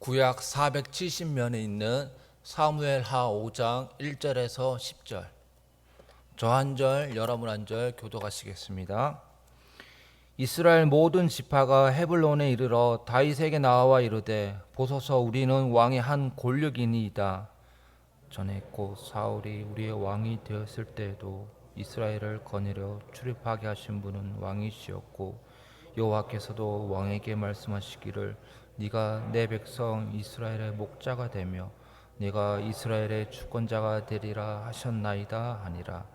구약 470면에 있는 사무엘하 5장 1절에서 10절. 저 한 절, 여러분 한 절 교독하시겠습니다. 이스라엘 모든 지파가 헤블론에 이르러 다윗에게 나와 이르되 보소서 우리는 왕의 한 골격이니이다. 전에 곧 사울이 우리의 왕이 되었을 때에도 이스라엘을 거느려 출입하게 하신 분은 왕이시었고 여호와께서도 왕에게 말씀하시기를 네가 내 백성 이스라엘의 목자가 되며 네가 이스라엘의 주권자가 되리라 하셨나이다 하니라.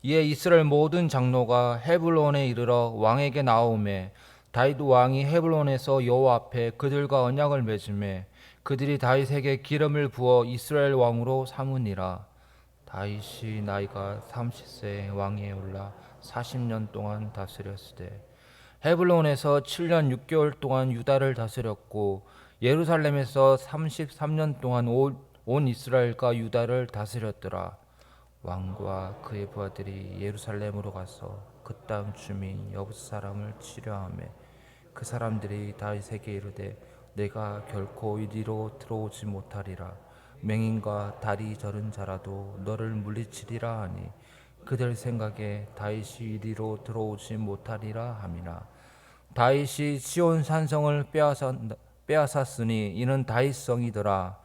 이에 이스라엘 모든 장로가 헤블론에 이르러 왕에게 나오매 다윗 왕이 헤블론에서 여호와 앞에 그들과 언약을 맺음에 그들이 다윗에게 기름을 부어 이스라엘 왕으로 삼으니라. 다윗이 나이가 30세에 왕위에 올라 40년 동안 다스렸으되 헤블론에서 7년 6개월 동안 유다를 다스렸고 예루살렘에서 33년 동안 온 이스라엘과 유다를 다스렸더라. 왕과 그의 부하들이 예루살렘으로 가서 그 땅 주민 여부스 사람을 치려하매 그 사람들이 다윗에게 이르되 내가 결코 이리로 들어오지 못하리라. 맹인과 다리 저른 자라도 너를 물리치리라 하니 그들 생각에 다윗이 이리로 들어오지 못하리라 함이나 다윗이 시온 산성을 빼앗았으니 이는 다윗 성이더라.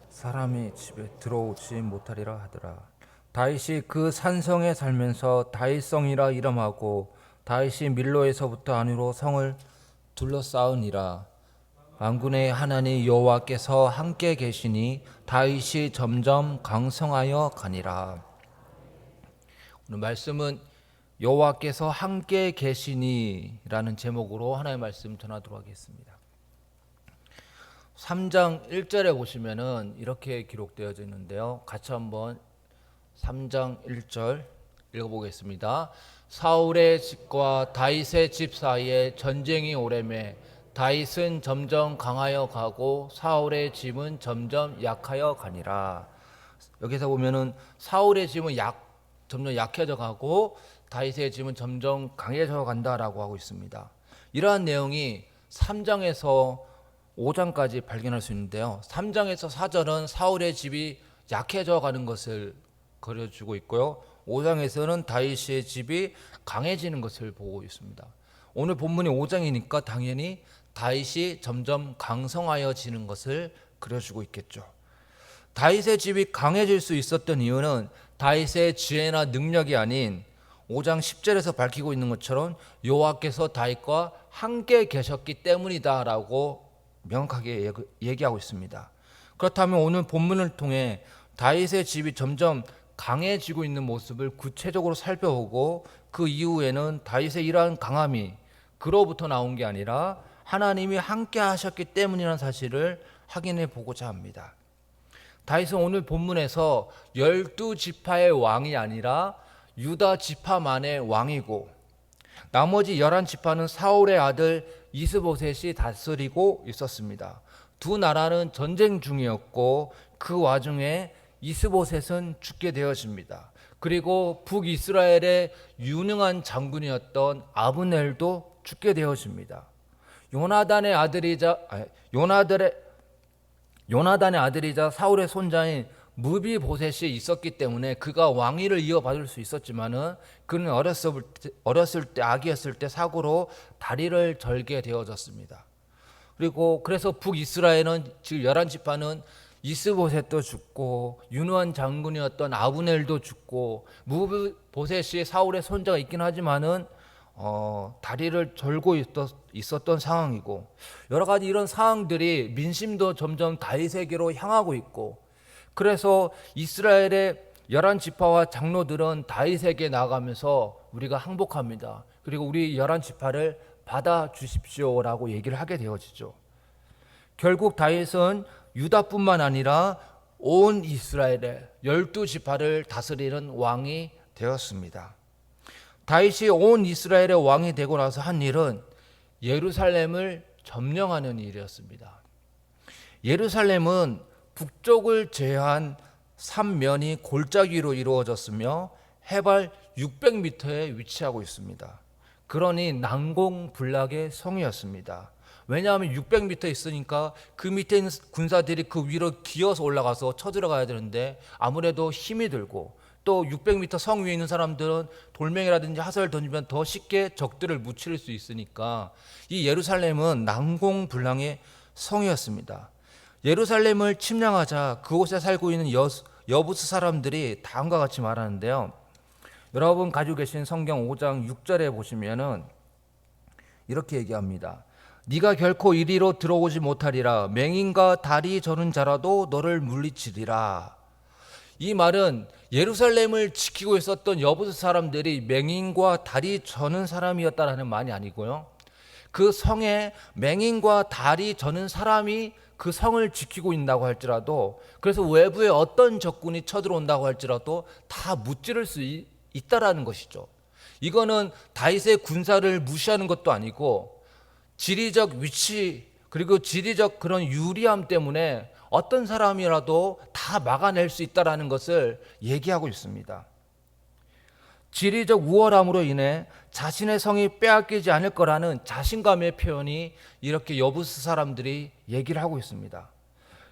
사람이 집에 들어오지 못하리라 하더라. 다윗이 그 산성에 살면서 다윗성이라 이름하고 다윗이 밀로에서부터 안으로 성을 둘러싸으니라. 만군의 하나님 여호와께서 함께 계시니 다윗이 점점 강성하여 가니라. 오늘 말씀은 여호와께서 함께 계시니라는 제목으로 하나님의 말씀 전하도록 하겠습니다. 3장 1절에 보시면은 이렇게 기록되어져 있는데요. 같이 한번 3장 1절 읽어보겠습니다. 사울의 집과 다윗의 집 사이에 전쟁이 오래매 다윗은 점점 강하여 가고 사울의 집은 점점 약하여 가니라. 여기서 보면은 사울의 집은 점점 약해져 가고 다윗의 집은 점점 강해져 간다라고 하고 있습니다. 이러한 내용이 3장에서 5장까지 발견할 수 있는데요. 3장에서 4절은 사울의 집이 약해져 가는 것을 그려주고 있고요. 5장에서는 다윗의 집이 강해지는 것을 보고 있습니다. 오늘 본문이 5장이니까 당연히 다윗이 점점 강성하여지는 것을 그려주고 있겠죠. 다윗의 집이 강해질 수 있었던 이유는 다윗의 지혜나 능력이 아닌 5장 10절에서 밝히고 있는 것처럼 여호와께서 다윗과 함께 계셨기 때문이다라고 명확하게 얘기하고 있습니다. 그렇다면 오늘 본문을 통해 다윗의 집이 점점 강해지고 있는 모습을 구체적으로 살펴보고 그 이후에는 다윗의 이러한 강함이 그로부터 나온 게 아니라 하나님이 함께 하셨기 때문이라는 사실을 확인해 보고자 합니다. 다윗은 오늘 본문에서 12지파의 왕이 아니라 유다 지파만의 왕이고 나머지 11지파는 사울의 아들 이스보셋이 다스리고 있었습니다. 두 나라는 전쟁 중이었고 그 와중에 이스보셋은 죽게 되어집니다. 그리고 북이스라엘의 유능한 장군이었던 아브넬도 죽게 되어집니다. 요나단의 아들이자 사울의 손자인 무비보셋이 있었기 때문에 그가 왕위를 이어받을 수 있었지만은 그는 어렸을 때 아기였을 때 사고로 다리를 절게 되어졌습니다. 그래서 북이스라엘은 즉 11지파는 이스보셋도 죽고 유능한 장군이었던 아브넬도 죽고 무비보셋이 사울의 손자가 있긴 하지만은 다리를 절고 있었던 상황이고 여러 가지 이런 상황들이 민심도 점점 다윗에게로 향하고 있고 그래서 이스라엘의 11지파와 장로들은 다윗에게 나가면서 우리가 항복합니다. 그리고 우리 11지파를 받아주십시오라고 얘기를 하게 되어지죠. 결국 다윗은 유다뿐만 아니라 온 이스라엘의 12지파를 다스리는 왕이 되었습니다. 다윗이 온 이스라엘의 왕이 되고 나서 한 일은 예루살렘을 점령하는 일이었습니다. 예루살렘은 북쪽을 제외한 3면이 골짜기로 이루어졌으며 해발 600m에 위치하고 있습니다. 그러니 난공불락의 성이었습니다. 왜냐하면 600m 있으니까 그 밑에 있는 군사들이 그 위로 기어서 올라가서 쳐들어가야 되는데 아무래도 힘이 들고, 또 600m 성 위에 있는 사람들은 돌멩이라든지 화살을 던지면 더 쉽게 적들을 무찌를 수 있으니까 이 예루살렘은 난공불락의 성이었습니다. 예루살렘을 침략하자 그곳에 살고 있는 여부스 사람들이 다음과 같이 말하는데요. 여러분 가지고 계신 성경 5장 6절에 보시면은 이렇게 얘기합니다. 네가 결코 이리로 들어오지 못하리라. 맹인과 다리 저는 자라도 너를 물리치리라. 이 말은 예루살렘을 지키고 있었던 여부스 사람들이 맹인과 다리 저는 사람이었다라는 말이 아니고요. 그 성에 맹인과 다리 저는 사람이 그 성을 지키고 있다고 할지라도, 그래서 외부에 어떤 적군이 쳐들어온다고 할지라도 다 무찌를 수 있다라는 것이죠. 이거는 다윗의 군사를 무시하는 것도 아니고 지리적 위치 그리고 지리적 그런 유리함 때문에 어떤 사람이라도 다 막아낼 수 있다라는 것을 얘기하고 있습니다. 지리적 우월함으로 인해 자신의 성이 빼앗기지 않을 거라는 자신감의 표현이 이렇게 여부스 사람들이 얘기를 하고 있습니다.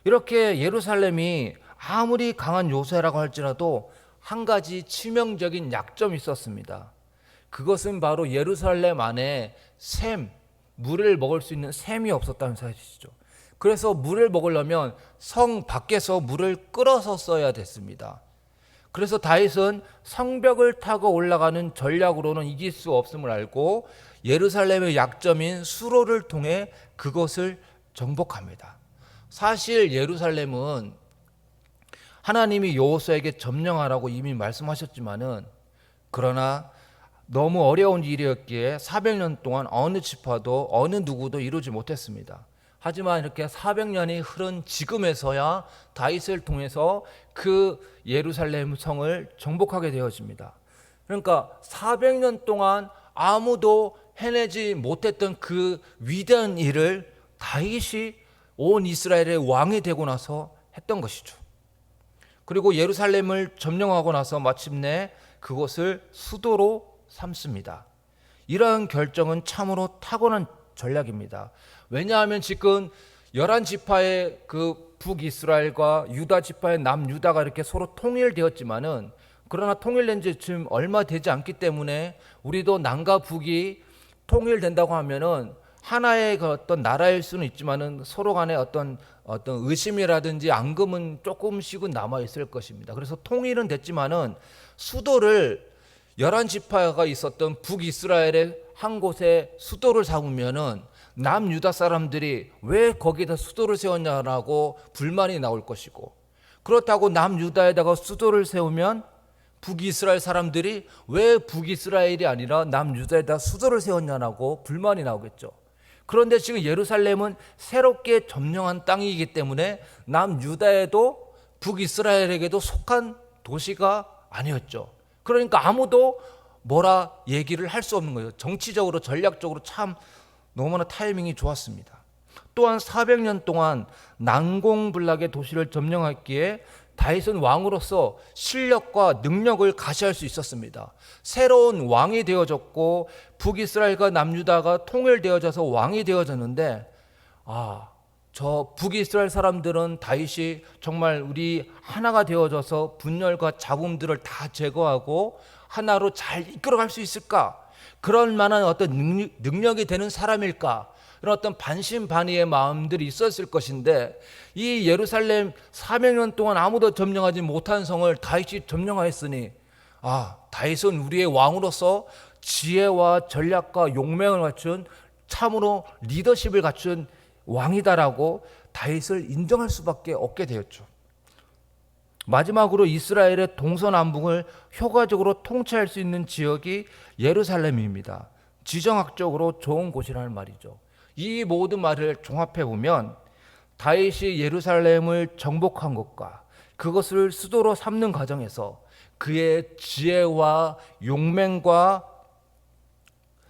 이렇게 예루살렘이 아무리 강한 요새라고 할지라도 한 가지 치명적인 약점이 있었습니다. 그것은 바로 예루살렘 안에 물을 먹을 수 있는 샘이 없었다는 사실이죠. 그래서 물을 먹으려면 성 밖에서 물을 끌어서 써야 됐습니다. 그래서 다윗은 성벽을 타고 올라가는 전략으로는 이길 수 없음을 알고 예루살렘의 약점인 수로를 통해 그것을 정복합니다. 사실 예루살렘은 하나님이 여호수아에게 점령하라고 이미 말씀하셨지만은, 그러나 너무 어려운 일이었기에 400년 동안 어느 지파도 어느 누구도 이루지 못했습니다. 하지만 이렇게 400년이 흐른 지금에서야 다윗을 통해서 그 예루살렘 성을 정복하게 되어집니다. 그러니까 400년 동안 아무도 해내지 못했던 그 위대한 일을 다윗이 온 이스라엘의 왕이 되고 나서 했던 것이죠. 그리고 예루살렘을 점령하고 나서 마침내 그것을 수도로 삼습니다. 이러한 결정은 참으로 타고난 전략입니다. 왜냐하면 지금 11지파의 그 북이스라엘과 유다 지파의 남유다가 이렇게 서로 통일되었지만은, 그러나 통일된 지 지금 얼마 되지 않기 때문에 우리도 남과 북이 통일된다고 하면은 하나의 그 어떤 나라일 수는 있지만은 서로 간에 어떤 의심이라든지 앙금은 조금씩은 남아 있을 것입니다. 그래서 통일은 됐지만은 수도를 11지파가 있었던 북이스라엘의 한 곳에 수도를 삼으면은 남유다 사람들이 왜 거기다 수도를 세웠냐라고 불만이 나올 것이고, 그렇다고 남유다에다가 수도를 세우면 북이스라엘 사람들이 왜 북이스라엘이 아니라 남유다에다 수도를 세웠냐라고 불만이 나오겠죠. 그런데 지금 예루살렘은 새롭게 점령한 땅이기 때문에 남유다에도 북이스라엘에게도 속한 도시가 아니었죠. 그러니까 아무도 뭐라 얘기를 할 수 없는 거예요. 정치적으로 전략적으로 참 너무나 타이밍이 좋았습니다. 또한 400년 동안 난공불락의 도시를 점령했기에 다윗은 왕으로서 실력과 능력을 가시할 수 있었습니다. 새로운 왕이 되어졌고 북이스라엘과 남유다가 통일되어져서 왕이 되어졌는데, 저 북이스라엘 사람들은 다윗이 정말 우리 하나가 되어져서 분열과 잡음들을 다 제거하고 하나로 잘 이끌어갈 수 있을까? 그럴 만한 어떤 능력이 되는 사람일까? 이런 어떤 반신반의의 마음들이 있었을 것인데, 이 예루살렘 400년 동안 아무도 점령하지 못한 성을 다윗이 점령하였으니, 다윗은 우리의 왕으로서 지혜와 전략과 용맹을 갖춘 참으로 리더십을 갖춘 왕이다라고 다윗을 인정할 수밖에 없게 되었죠. 마지막으로 이스라엘의 동서남북을 효과적으로 통치할 수 있는 지역이 예루살렘입니다. 지정학적으로 좋은 곳이라는 말이죠. 이 모든 말을 종합해 보면 다윗이 예루살렘을 정복한 것과 그것을 수도로 삼는 과정에서 그의 지혜와 용맹과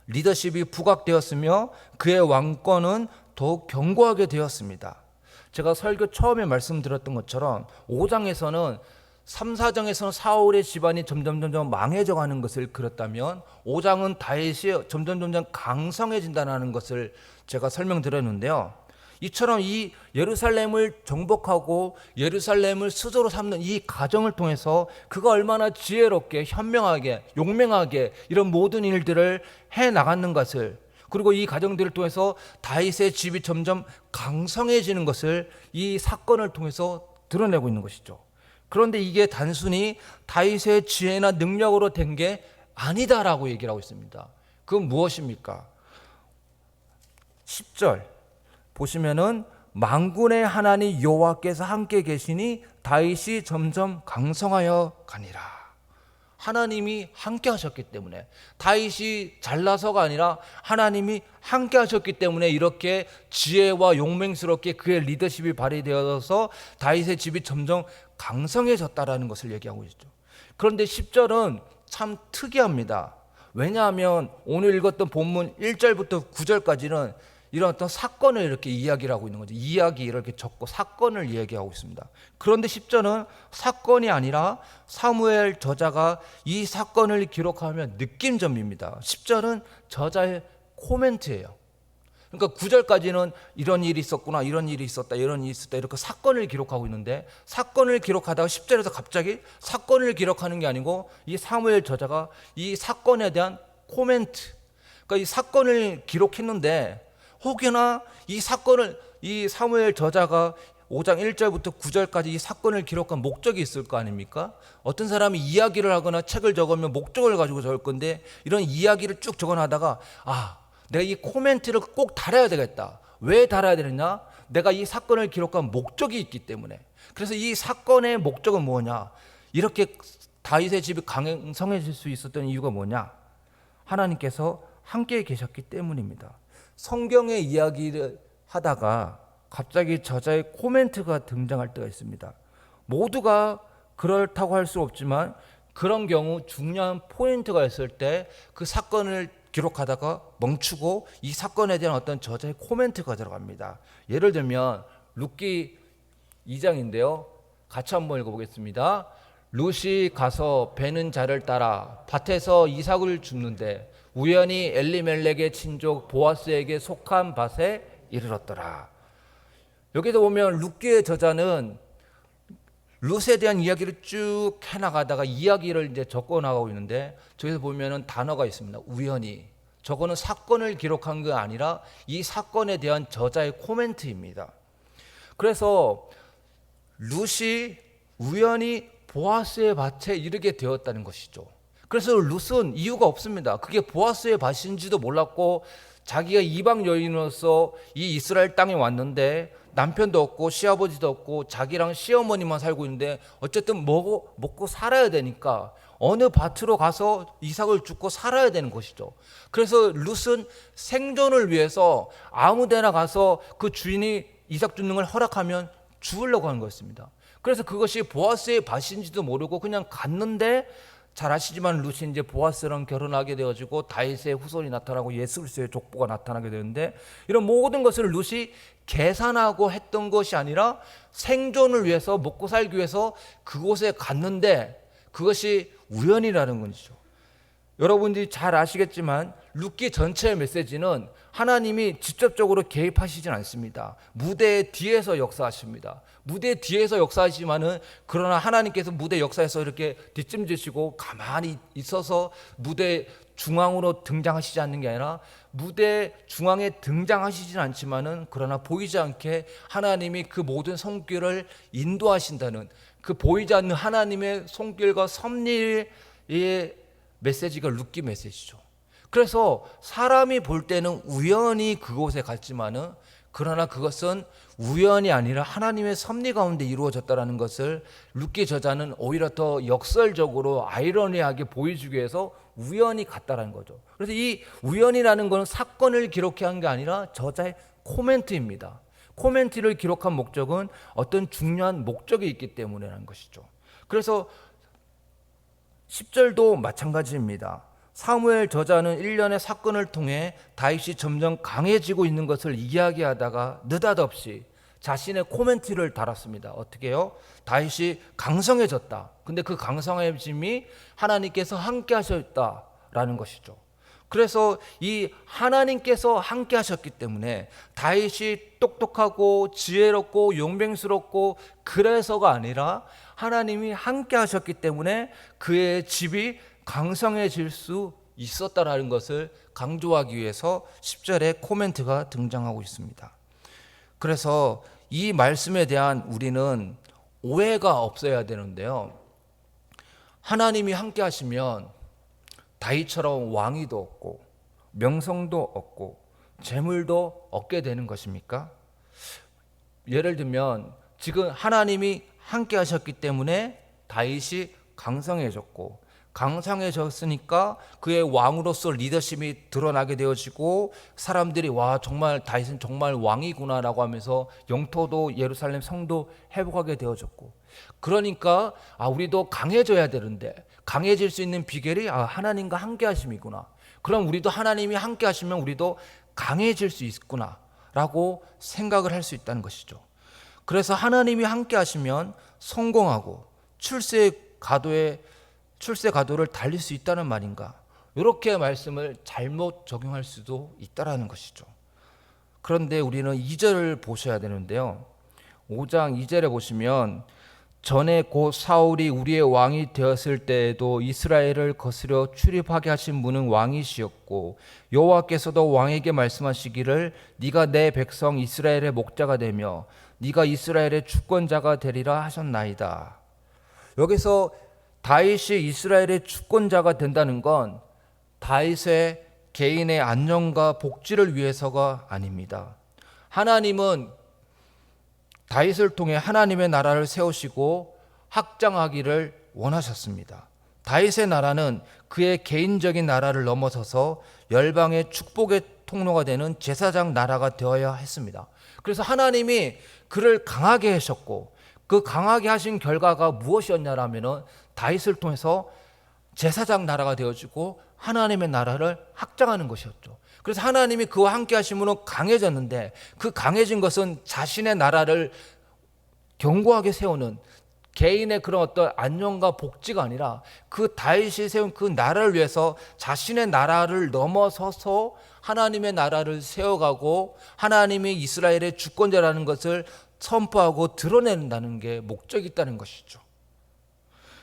리더십이 부각되었으며 그의 왕권은 더욱 견고하게 되었습니다. 제가 설교 처음에 말씀드렸던 것처럼 5장에서는 3, 4장에서는 사울의 집안이 점점 망해져 가는 것을 그렸다면 5장은 다윗이 점점 강성해진다는 것을 제가 설명드렸는데요. 이처럼 이 예루살렘을 정복하고 예루살렘을 수도로 삼는 이 과정을 통해서 그가 얼마나 지혜롭게 현명하게 용맹하게 이런 모든 일들을 해나가는 것을, 그리고 이 과정들을 통해서 다윗의 집이 점점 강성해지는 것을 이 사건을 통해서 드러내고 있는 것이죠. 그런데 이게 단순히 다윗의 지혜나 능력으로 된 게 아니다라고 얘기를 하고 있습니다. 그건 무엇입니까? 10절 보시면은 만군의 하나님 여호와께서 함께 계시니 다윗이 점점 강성하여 가니라. 하나님이 함께 하셨기 때문에, 다윗이 잘나서가 아니라 하나님이 함께 하셨기 때문에 이렇게 지혜와 용맹스럽게 그의 리더십이 발휘되어서 다윗의 집이 점점 강성해졌다라는 것을 얘기하고 있죠. 그런데 10절은 참 특이합니다. 왜냐하면 오늘 읽었던 본문 1절부터 9절까지는 이런 어떤 사건을 이렇게 이야기를 하고 있는 거죠. 이야기를 이렇게 적고 사건을 이야기하고 있습니다. 그런데 10절은 사건이 아니라 사무엘 저자가 이 사건을 기록하면 느낌점입니다. 10절은 저자의 코멘트예요. 그러니까 9절까지는 이런 일이 있었구나, 이런 일이 있었다, 이런 일이 있었다, 이렇게 사건을 기록하고 있는데, 사건을 기록하다가 10절에서 갑자기 사건을 기록하는 게 아니고 이 사무엘 저자가 이 사건에 대한 코멘트, 그러니까 이 사건을 기록했는데 혹여나 이 사건을 이 사무엘 저자가 5장 1절부터 9절까지 이 사건을 기록한 목적이 있을 거 아닙니까? 어떤 사람이 이야기를 하거나 책을 적으면 목적을 가지고 적을 건데, 이런 이야기를 쭉 적어놔다가 내가 이 코멘트를 꼭 달아야 되겠다. 왜 달아야 되느냐? 내가 이 사건을 기록한 목적이 있기 때문에. 그래서 이 사건의 목적은 뭐냐? 이렇게 다윗의 집이 강성해질 수 있었던 이유가 뭐냐? 하나님께서 함께 계셨기 때문입니다. 성경의 이야기를 하다가 갑자기 저자의 코멘트가 등장할 때가 있습니다. 모두가 그렇다고 할 수 없지만 그런 경우 중요한 포인트가 있을 때 그 사건을 기록하다가 멈추고 이 사건에 대한 어떤 저자의 코멘트가 들어갑니다. 예를 들면 룻기 2장인데요. 같이 한번 읽어보겠습니다. 룻이 가서 베는 자를 따라 밭에서 이삭을 줍는데 우연히 엘리멜렉의 친족 보아스에게 속한 밭에 이르렀더라. 여기서 보면 룻기의 저자는 룻에 대한 이야기를 쭉 해나가다가 이야기를 이제 적어 나가고 있는데, 저기서 보면은 단어가 있습니다. 우연히. 저거는 사건을 기록한 게 아니라 이 사건에 대한 저자의 코멘트입니다. 그래서 룻이 우연히 보아스의 밭에 이르게 되었다는 것이죠. 그래서 룻은 이유가 없습니다. 그게 보아스의 밭인지도 몰랐고, 자기가 이방 여인으로서 이 이스라엘 땅에 왔는데 남편도 없고 시아버지도 없고 자기랑 시어머니만 살고 있는데 어쨌든 먹고 살아야 되니까 어느 밭으로 가서 이삭을 줍고 살아야 되는 것이죠. 그래서 룻은 생존을 위해서 아무 데나 가서 그 주인이 이삭 줍는 걸 허락하면 주우려고 하는 거였습니다. 그래서 그것이 보아스의 밭인지도 모르고 그냥 갔는데, 잘 아시지만 룻이 이제 보아스랑 결혼하게 되어지고 다윗의 후손이 나타나고 예수 그리스도의 족보가 나타나게 되는데, 이런 모든 것을 룻이 계산하고 했던 것이 아니라 생존을 위해서 먹고 살기 위해서 그곳에 갔는데 그것이 우연이라는 것이죠. 여러분들이 잘 아시겠지만 룻기 전체의 메시지는 하나님이 직접적으로 개입하시진 않습니다. 무대 뒤에서 역사하십니다. 무대 뒤에서 역사하시지만은, 그러나 하나님께서 무대 역사에서 이렇게 뒷짐지시고 가만히 있어서 무대 중앙으로 등장하시지 않는 게 아니라 무대 중앙에 등장하시진 않지만은, 그러나 보이지 않게 하나님이 그 모든 손길을 인도하신다는, 그 보이지 않는 하나님의 손길과 섭리의 메시지가 룻기 메시지죠. 그래서 사람이 볼 때는 우연히 그곳에 갔지만은, 그러나 그것은 우연이 아니라 하나님의 섭리 가운데 이루어졌다는 것을 룻기 저자는 오히려 더 역설적으로 아이러니하게 보여주기 위해서 우연히 갔다라는 거죠. 그래서 이 우연이라는 것은 사건을 기록한 게 아니라 저자의 코멘트입니다. 코멘트를 기록한 목적은 어떤 중요한 목적이 있기 때문이라는 것이죠. 그래서 10절도 마찬가지입니다. 사무엘 저자는 일련의 사건을 통해 다윗이 점점 강해지고 있는 것을 이야기하다가 느닷없이 자신의 코멘트를 달았습니다. 어떻게 해요? 다윗이 강성해졌다. 근데 그 강성해짐이 하나님께서 함께 하셨다라는 것이죠. 그래서 이 하나님께서 함께 하셨기 때문에 다윗이 똑똑하고 지혜롭고 용맹스럽고 그래서가 아니라 하나님이 함께 하셨기 때문에 그의 집이 강성해질 수 있었다라는 것을 강조하기 위해서 10절에 코멘트가 등장하고 있습니다. 그래서 이 말씀에 대한 우리는 오해가 없어야 되는데요. 하나님이 함께 하시면 다윗처럼 왕위도 얻고 명성도 얻고 재물도 얻게 되는 것입니까? 예를 들면 지금 하나님이 함께 하셨기 때문에 다윗이 강성해졌고 강성해졌으니까 그의 왕으로서 리더십이 드러나게 되어지고 사람들이 와 정말 다윗은 정말 왕이구나라고 하면서 영토도 예루살렘 성도 회복하게 되어졌고 그러니까 우리도 강해져야 되는데 강해질 수 있는 비결이 하나님과 함께 하심이구나. 그럼 우리도 하나님이 함께 하시면 우리도 강해질 수 있구나 라고 생각을 할 수 있다는 것이죠. 그래서 하나님이 함께 하시면 성공하고 출세 가도를 달릴 수 있다는 말인가? 이렇게 말씀을 잘못 적용할 수도 있다라는 것이죠. 그런데 우리는 2절을 보셔야 되는데요. 5장 2절에 보시면 전에 곧 사울이 우리의 왕이 되었을 때에도 이스라엘을 거스려 출입하게 하신 분은 왕이시었고 여호와께서도 왕에게 말씀하시기를 네가 내 백성 이스라엘의 목자가 되며 네가 이스라엘의 주권자가 되리라 하셨나이다. 여기서 다윗이 이스라엘의 주권자가 된다는 건 다윗의 개인의 안녕과 복지를 위해서가 아닙니다. 하나님은 다윗을 통해 하나님의 나라를 세우시고 확장하기를 원하셨습니다. 다윗의 나라는 그의 개인적인 나라를 넘어서서 열방의 축복의 통로가 되는 제사장 나라가 되어야 했습니다. 그래서 하나님이 그를 강하게 하셨고 그 강하게 하신 결과가 무엇이었냐라면은 다윗을 통해서 제사장 나라가 되어지고 하나님의 나라를 확장하는 것이었죠. 그래서 하나님이 그와 함께 하심으로 강해졌는데 그 강해진 것은 자신의 나라를 견고하게 세우는 개인의 그런 어떤 안녕과 복지가 아니라 그 다윗이 세운 그 나라를 위해서 자신의 나라를 넘어서서 하나님의 나라를 세워가고 하나님이 이스라엘의 주권자라는 것을 선포하고 드러낸다는 게 목적이 있다는 것이죠.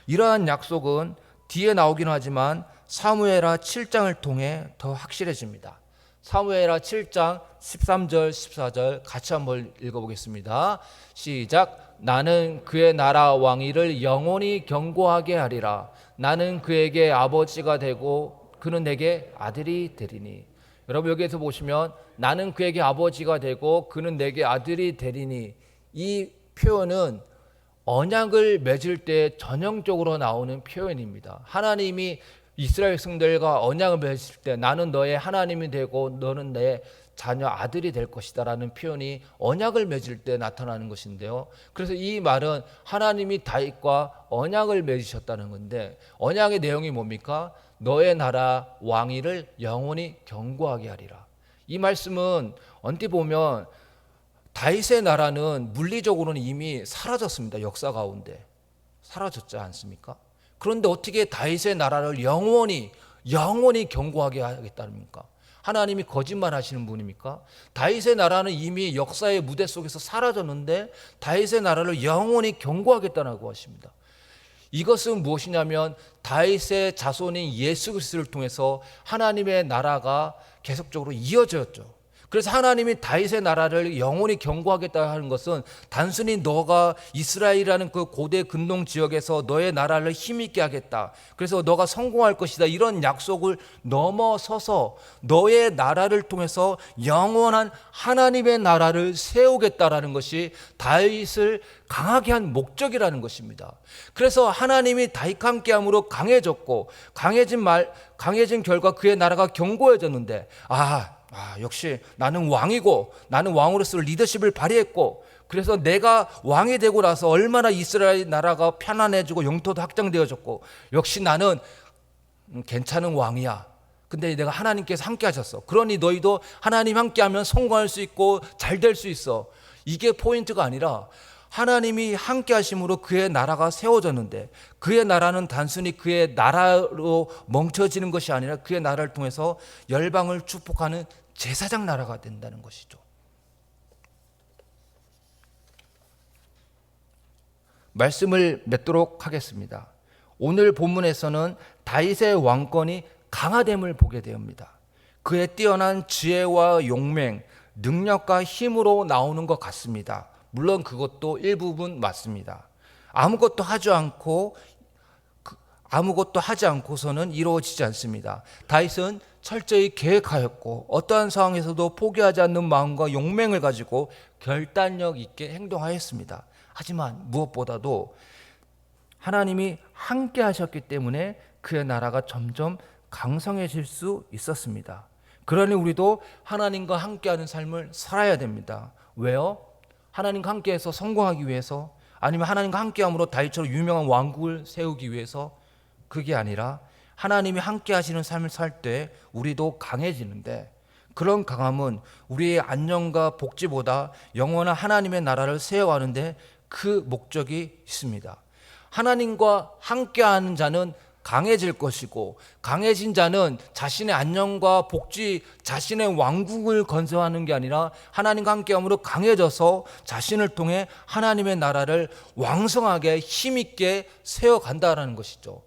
이러한 약속은 뒤에 나오긴 하지만 사무엘하 7장을 통해 더 확실해집니다. 사무엘하 7장 13절 14절 같이 한번 읽어보겠습니다. 시작. 나는 그의 나라 왕위를 영원히 견고하게 하리라. 나는 그에게 아버지가 되고 그는 내게 아들이 되리니. 여러분 여기에서 보시면 나는 그에게 아버지가 되고 그는 내게 아들이 되리니, 이 표현은 언약을 맺을 때 전형적으로 나오는 표현입니다. 하나님이 이스라엘 백성들과 언약을 맺을 때 나는 너의 하나님이 되고 너는 내 자녀 아들이 될 것이다 라는 표현이 언약을 맺을 때 나타나는 것인데요. 그래서 이 말은 하나님이 다윗과 언약을 맺으셨다는 건데, 언약의 내용이 뭡니까? 너의 나라 왕위를 영원히 견고하게 하리라. 이 말씀은 언뜻 보면 다윗의 나라는 물리적으로는 이미 사라졌습니다. 역사 가운데 사라졌지 않습니까? 그런데 어떻게 다윗의 나라를 영원히 견고하게 하겠다입니까? 하나님이 거짓말 하시는 분입니까? 다윗의 나라는 이미 역사의 무대 속에서 사라졌는데 다윗의 나라를 영원히 견고하겠다고 하십니다. 이것은 무엇이냐면 다윗의 자손인 예수 그리스도를 통해서 하나님의 나라가 계속적으로 이어졌죠. 그래서 하나님이 다윗의 나라를 영원히 견고하겠다 하는 것은 단순히 너가 이스라엘이라는 그 고대 근동 지역에서 너의 나라를 힘있게 하겠다, 그래서 너가 성공할 것이다, 이런 약속을 넘어서서 너의 나라를 통해서 영원한 하나님의 나라를 세우겠다라는 것이 다윗을 강하게 한 목적이라는 것입니다. 그래서 하나님이 다윗과 함께함으로 강해졌고 강해진 결과 그의 나라가 견고해졌는데 역시 나는 왕이고 나는 왕으로서 리더십을 발휘했고, 그래서 내가 왕이 되고 나서 얼마나 이스라엘 나라가 편안해지고 영토도 확장되어졌고, 역시 나는 괜찮은 왕이야. 근데 내가 하나님께서 함께 하셨어. 그러니 너희도 하나님 함께 하면 성공할 수 있고 잘 될 수 있어. 이게 포인트가 아니라 하나님이 함께 하심으로 그의 나라가 세워졌는데, 그의 나라는 단순히 그의 나라로 멈춰지는 것이 아니라 그의 나라를 통해서 열방을 축복하는 제사장 나라가 된다는 것이죠. 말씀을 맺도록 하겠습니다. 오늘 본문에서는 다윗의 왕권이 강화됨을 보게 됩니다. 그의 뛰어난 지혜와 용맹, 능력과 힘으로 나오는 것 같습니다. 물론 그것도 일부분 맞습니다. 아무것도 하지 않고서는 이루어지지 않습니다. 다윗은 철저히 계획하였고 어떠한 상황에서도 포기하지 않는 마음과 용맹을 가지고 결단력 있게 행동하였습니다. 하지만 무엇보다도 하나님이 함께 하셨기 때문에 그의 나라가 점점 강성해질 수 있었습니다. 그러니 우리도 하나님과 함께하는 삶을 살아야 됩니다. 왜요? 하나님과 함께해서 성공하기 위해서, 아니면 하나님과 함께함으로 다윗처럼 유명한 왕국을 세우기 위해서? 그게 아니라 하나님이 함께 하시는 삶을 살 때 우리도 강해지는데, 그런 강함은 우리의 안녕과 복지보다 영원한 하나님의 나라를 세워가는데 그 목적이 있습니다. 하나님과 함께하는 자는 강해질 것이고, 강해진 자는 자신의 안녕과 복지, 자신의 왕국을 건설하는 게 아니라 하나님과 함께함으로 강해져서 자신을 통해 하나님의 나라를 왕성하게 힘있게 세워간다라는 것이죠.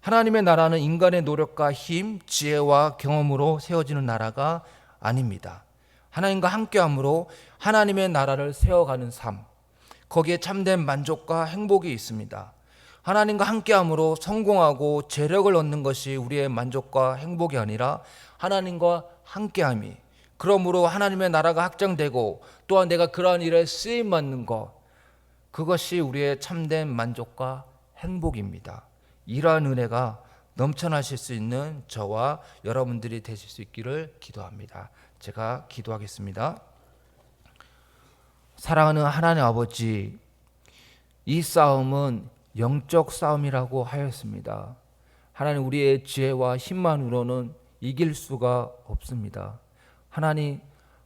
하나님의 나라는 인간의 노력과 힘, 지혜와 경험으로 세워지는 나라가 아닙니다. 하나님과 함께함으로 하나님의 나라를 세워가는 삶, 거기에 참된 만족과 행복이 있습니다. 하나님과 함께함으로 성공하고 재력을 얻는 것이 우리의 만족과 행복이 아니라 하나님과 함께함이, 그러므로 하나님의 나라가 확장되고 또한 내가 그러한 일에 쓰임받는 것, 그것이 우리의 참된 만족과 행복입니다. 이러한 은혜가 넘쳐나실 수 있는 저와 여러분들이 되실 수 있기를 기도합니다. 제가 기도하겠습니다. 사랑하는 하나님 아버지, 이 싸움은 영적 싸움이라고 하였습니다. 하나님, 우리의 지혜와 힘만으로는 이길 수가 없습니다. 하나님,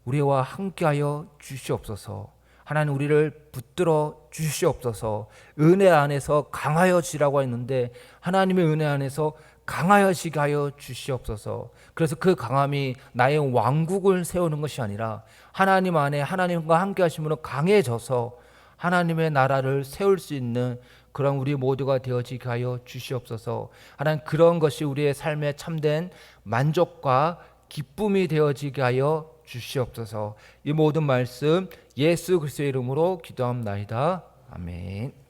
우리와 함께하여 주시옵소서. 하나님, 우리를 붙들어 주시옵소서. 은혜 안에서 강하여지라고 했는데 하나님의 은혜 안에서 강하여지게 하여 주시옵소서. 그래서 그 강함이 나의 왕국을 세우는 것이 아니라 하나님 안에 하나님과 함께 하심으로 강해져서 하나님의 나라를 세울 수 있는 그런 우리 모두가 되어지게 하여 주시옵소서. 하나님, 그런 것이 우리의 삶의 참된 만족과 기쁨이 되어지게 하여 주시옵소서. 이 모든 말씀 예수 그리스도의 이름으로 기도합나이다. 아멘.